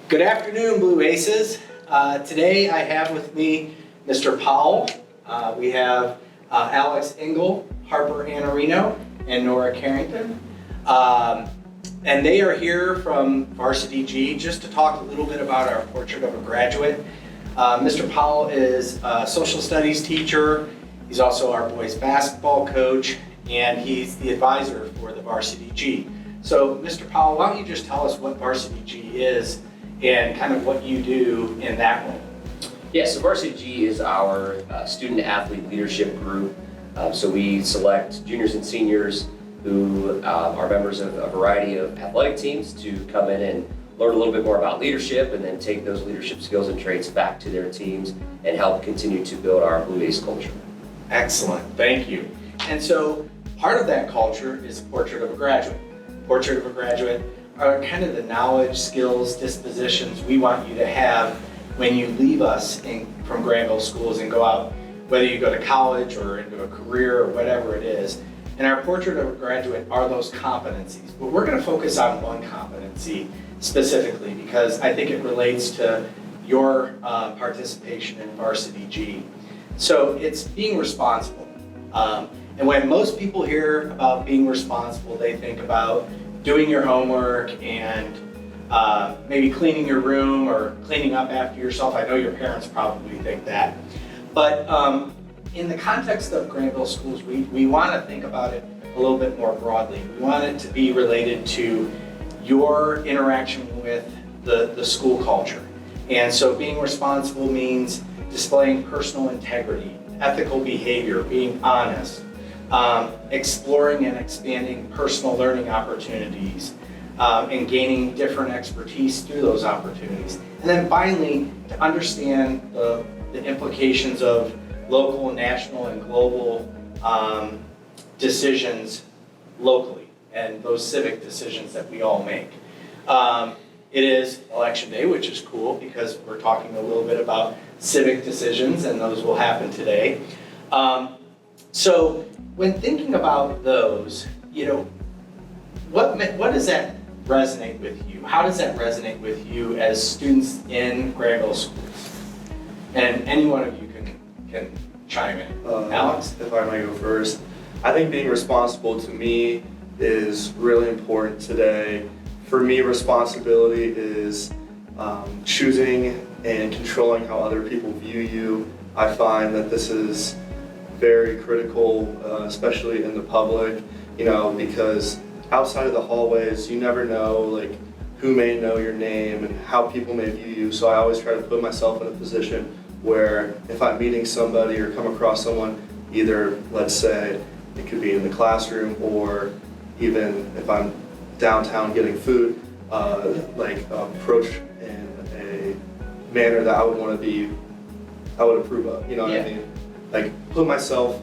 Good afternoon, Blue Aces. Today I have with me Mr. Powell. We have Alex Engel, Harper Anarino, and Nora Carrington. And they are here from Varsity G just to talk a little bit about our Portrait of a Graduate. Mr. Powell is a social studies teacher. He's also our boys basketball coach, and he's the advisor for the Varsity G. So, Mr. Powell, why don't you just tell us what Varsity G is and kind of what you do in that role? Yeah, so Varsity G is our student athlete leadership group. So we select juniors and seniors who are members of a variety of athletic teams to come in and learn a little bit more about leadership and then take those leadership skills and traits back to their teams and help continue to build our Blue Ace culture. Excellent, thank you. And so part of that culture is Portrait of a Graduate. Portrait of a Graduate are kind of the knowledge, skills, dispositions we want you to have when you leave us from Granville schools and go out, whether you go to college or into a career or whatever it is. And our Portrait of a Graduate are those competencies. But we're going to focus on one competency specifically because I think it relates to your participation in Varsity G. So it's being responsible. And when most people hear about being responsible, they think about doing your homework and maybe cleaning your room or cleaning up after yourself. I know your parents probably think that. But in the context of Granville schools, we want to think about it a little bit more broadly. We want it to be related to your interaction with the school culture. And so being responsible means displaying personal integrity, ethical behavior, being honest, exploring and expanding personal learning opportunities, and gaining different expertise through those opportunities. And then finally, to understand the implications of local, national, and global decisions locally, and those civic decisions that we all make. It is Election Day, which is cool because we're talking a little bit about civic decisions, and those will happen today. So when thinking about those, what does that resonate with you? How does that resonate with you as students in Granville schools? And any one of you can chime in. Alex? If I might go first. I think being responsible to me is really important today. For me, responsibility is choosing and controlling how other people view you. I find that this is very critical, especially in the public, because outside of the hallways, you never know who may know your name and how people may view you. So I always try to put myself in a position where if I'm meeting somebody or come across someone, either, let's say, it could be in the classroom or even if I'm downtown getting food, approach in a manner that I would approve of, what I mean? Put myself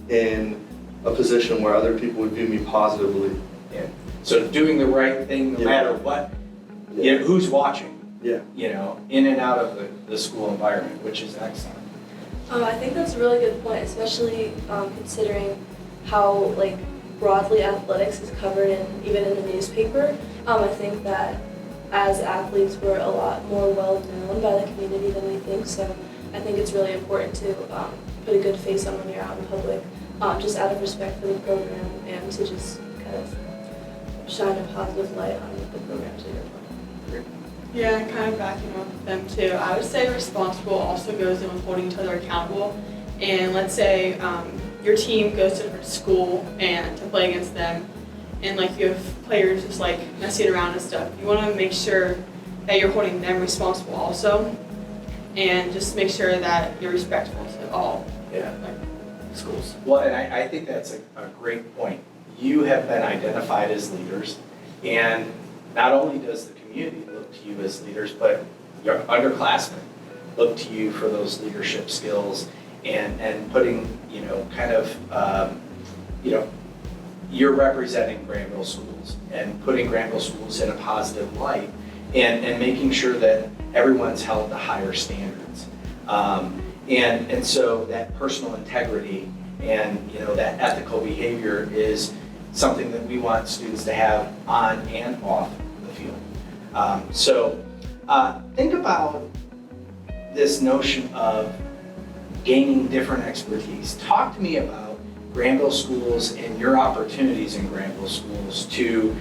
in a position where other people would view me positively. Yeah. So doing the right thing no matter what, who's watching, in and out of the school environment, which is excellent. I think that's a really good point, especially considering how broadly athletics is covered even in the newspaper. I think that as athletes we're a lot more well known by the community than we think, so I think it's really important to put a good face on when you're out in public, just out of respect for the program and to just kind of shine a positive light on the programs that you're playing. Yeah, and kind of backing up with them too. I would say responsible also goes in with holding each other accountable. And let's say your team goes to a different school and to play against them, and you have players just messing around and stuff. You want to make sure that you're holding them responsible also, and just make sure that you're respectful to all schools. Well, and I think that's a great point. You have been identified as leaders, and not only does the community look to you as leaders, but your underclassmen look to you for those leadership skills and putting, you're representing Granville schools and putting Granville schools in a positive light and making sure that everyone's held to higher standards. And so that personal integrity and that ethical behavior is something that we want students to have on and off the field. Think about this notion of gaining different expertise. Talk to me about Granville schools and your opportunities in Granville schools to,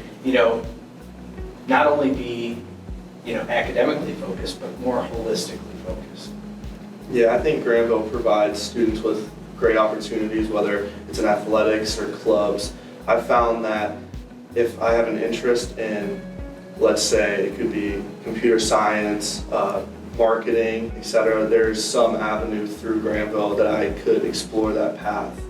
not only be, academically focused, but more holistically focused. Yeah, I think Granville provides students with great opportunities, whether it's in athletics or clubs. I've found that if I have an interest in, let's say, it could be computer science, marketing, etc., there's some avenue through Granville that I could explore that path.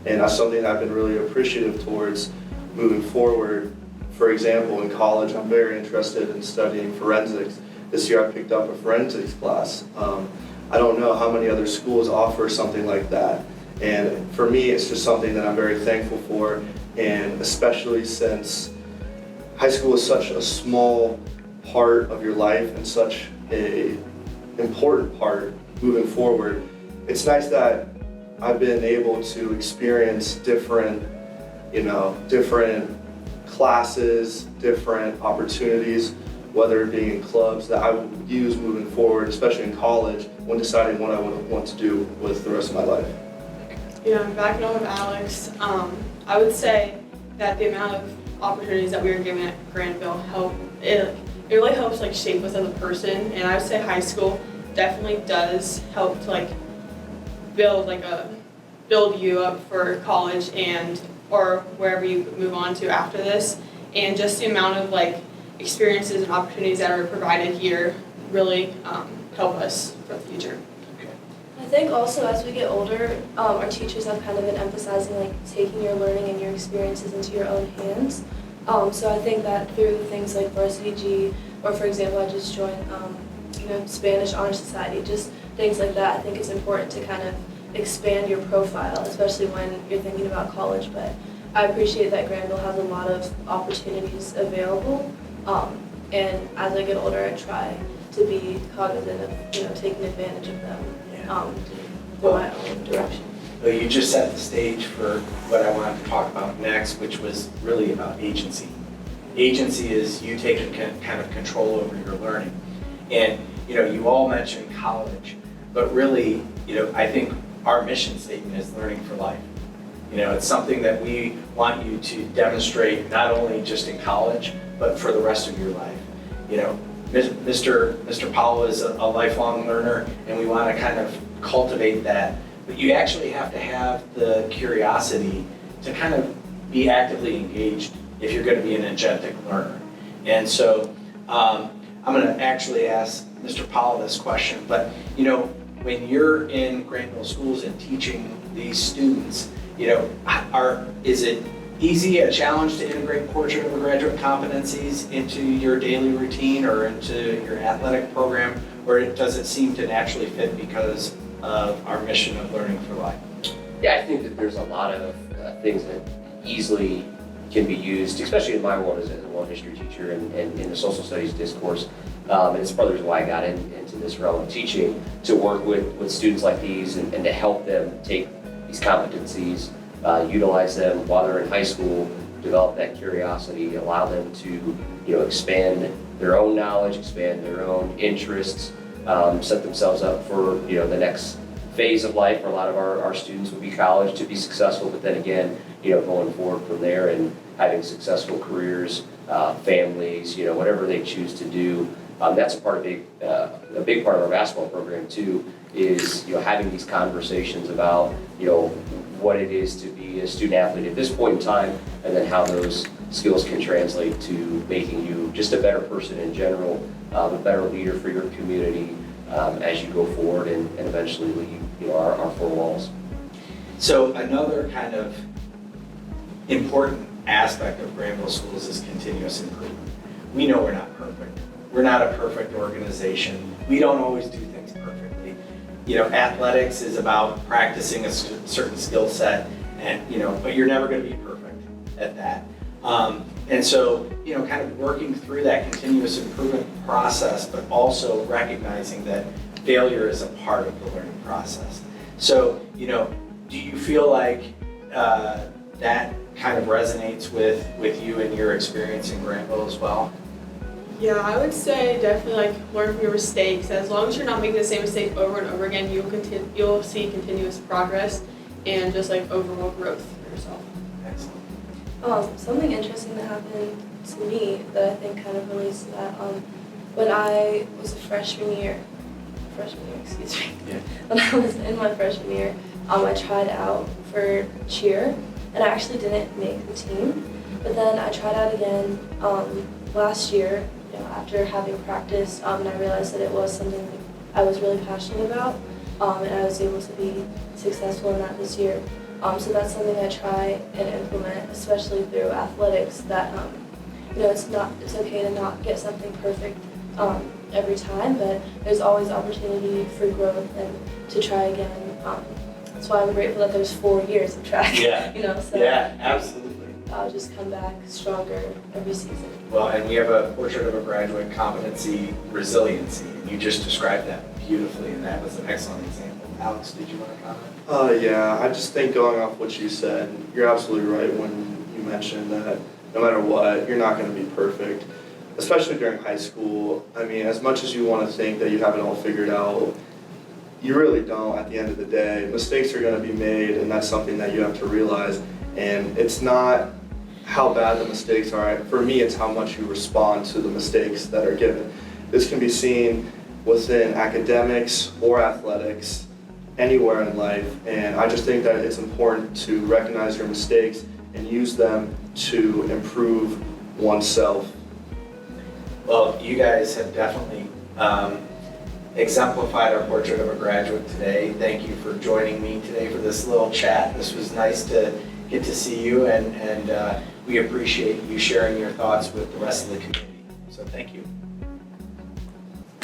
And that's something I've been really appreciative towards moving forward. For example, in college, I'm very interested in studying forensics. This year I picked up a forensics class. I don't know how many other schools offer something like that. And for me, it's just something that I'm very thankful for. And especially since high school is such a small part of your life and such a important part moving forward, it's nice that I've been able to experience different classes, different opportunities, whether it be in clubs that I would use moving forward, especially in college, when deciding what I would want to do with the rest of my life. Backing up with Alex, I would say that the amount of opportunities that we were given at Granville it really helps shape us as a person, and I would say high school definitely does help to build you up for college or wherever you move on to after this, and just the amount of experiences and opportunities that are provided here really help us for the future. I think also as we get older, our teachers have kind of been emphasizing taking your learning and your experiences into your own hands. So I think that through things like Varsity G, or for example, I just joined Spanish Honor Society, just things like that. I think it's important to kind of expand your profile, especially when you're thinking about college. But I appreciate that Granville has a lot of opportunities available. And as I get older, I try to be cognizant of taking advantage of them for my own direction. So you just set the stage for what I wanted to talk about next, which was really about agency. Agency is you taking kind of control over your learning. And you all mentioned college, but really, I think our mission statement is learning for life. It's something that we want you to demonstrate not only just in college, but for the rest of your life. Mr. Powell is a lifelong learner, and we want to kind of cultivate that. But you actually have to have the curiosity to kind of be actively engaged if you're going to be an agentic learner. And so I'm going to actually ask Mr. Powell this question, but when you're in Granville schools and teaching these students, is it a challenge to integrate portrait of a graduate competencies into your daily routine or into your athletic program, or does it seem to naturally fit because of our mission of learning for life? Yeah, I think that there's a lot of things that easily can be used, especially in my world as a world history teacher and in the social studies discourse. And it's part of the reason why I got into this realm of teaching, to work with students like these and to help them take these competencies, utilize them while they're in high school, develop that curiosity, allow them to expand their own knowledge, expand their own interests, set themselves up for the next phase of life. For a lot of our students would be college to be successful, but then again, going forward from there and having successful careers, families, whatever they choose to do. That's a big part of our basketball program too, is having these conversations about what it is to be a student athlete at this point in time, and then how those skills can translate to making you just a better person in general, a better leader for your community as you go forward and eventually leave our four walls. So another kind of important aspect of Granville schools is continuous improvement. We know we're not perfect. We're not a perfect organization. We don't always do things perfectly. Athletics is about practicing a certain skill set, and but you're never going to be perfect at that. And so, kind of working through that continuous improvement process, but also recognizing that failure is a part of the learning process. So, do you feel like that kind of resonates with you and your experience in Granville as well? Yeah, I would say definitely like learn from your mistakes. As long as you're not making the same mistake over and over again, you'll see continuous progress and just like overall growth for yourself. Excellent. Something interesting that happened to me that I think kind of relates to that. When I was a freshman year, excuse me. Yeah. When I was in my freshman year, I tried out for cheer, and I actually didn't make the team. But then I tried out again last year, after having practiced, and I realized that it was something that I was really passionate about, and I was able to be successful in that this year. So that's something I try and implement, especially through athletics. That it's okay to not get something perfect every time, but there's always opportunity for growth and to try again. That's why I'm grateful that there's 4 years of track. Yeah. So Yeah, absolutely. I'll just come back stronger every season. Well, and we have a portrait of a graduate, competency, resiliency, and you just described that beautifully, and that was an excellent example. Alex, did you want to comment? Yeah, I just think going off what you said, you're absolutely right when you mentioned that no matter what, you're not going to be perfect, especially during high school. I mean, as much as you want to think that you have it all figured out, you really don't at the end of the day. Mistakes are going to be made, and that's something that you have to realize. And it's not how bad the mistakes are. For me, it's how much you respond to the mistakes that are given. This can be seen within academics or athletics, anywhere in life. And I just think that it's important to recognize your mistakes and use them to improve oneself. Well, you guys have definitely exemplified our portrait of a graduate today. Thank you for joining me today for this little chat. This was nice to get to see you, and we appreciate you sharing your thoughts with the rest of the community. So thank you.